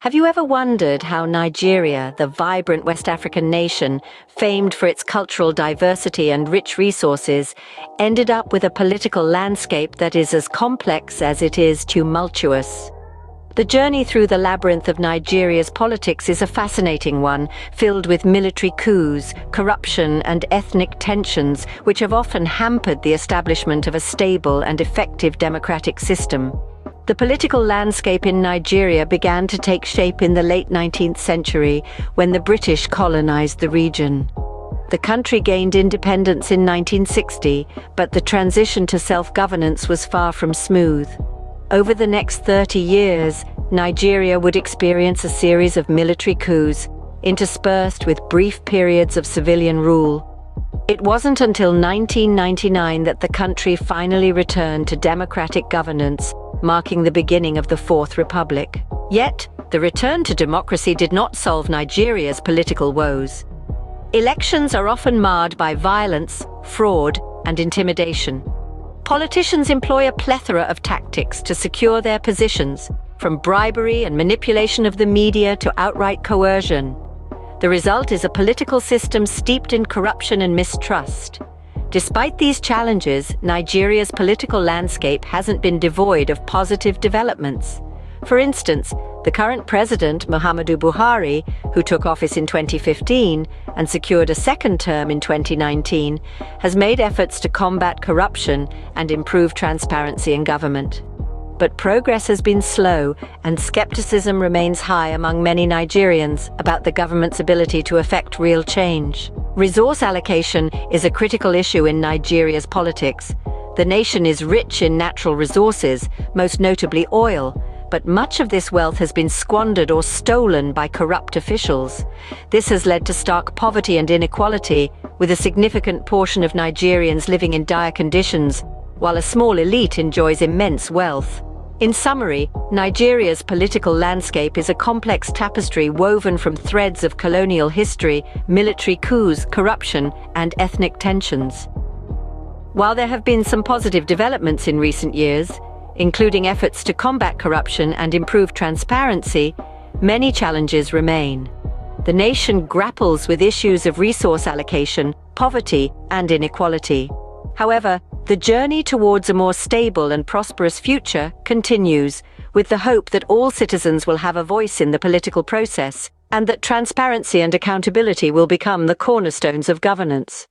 Have you ever wondered how Nigeria, the vibrant West African nation, famed for its cultural diversity and rich resources, ended up with a political landscape that is as complex as it is tumultuous? The journey through the labyrinth of Nigeria's politics is a fascinating one, filled with military coups, corruption, and ethnic tensions, which have often hampered the establishment of a stable and effective democratic system. The political landscape in Nigeria began to take shape in the late 19th century when the British colonized the region. The country gained independence in 1960, but the transition to self-governance was far from smooth. Over the next 30 years, Nigeria would experience a series of military coups, interspersed with brief periods of civilian rule. It wasn't until 1999 that the country finally returned to democratic governance, marking the beginning of the Fourth Republic. Yet, the return to democracy did not solve Nigeria's political woes. Elections are often marred by violence, fraud, and intimidation. Politicians employ a plethora of tactics to secure their positions, from bribery and manipulation of the media to outright coercion. The result is a political system steeped in corruption and mistrust. Despite these challenges, Nigeria's political landscape hasn't been devoid of positive developments. For instance, the current president, Muhammadu Buhari, who took office in 2015 and secured a second term in 2019, has made efforts to combat corruption and improve transparency in government. But progress has been slow, and skepticism remains high among many Nigerians about the government's ability to effect real change. Resource allocation is a critical issue in Nigeria's politics. The nation is rich in natural resources, most notably oil, but much of this wealth has been squandered or stolen by corrupt officials. This has led to stark poverty and inequality, with a significant portion of Nigerians living in dire conditions, while a small elite enjoys immense wealth. In summary, Nigeria's political landscape is a complex tapestry woven from threads of colonial history, military coups, corruption, and ethnic tensions. While there have been some positive developments in recent years, including efforts to combat corruption and improve transparency, many challenges remain. The nation grapples with issues of resource allocation, poverty, and inequality. However, the journey towards a more stable and prosperous future continues, with the hope that all citizens will have a voice in the political process, and that transparency and accountability will become the cornerstones of governance.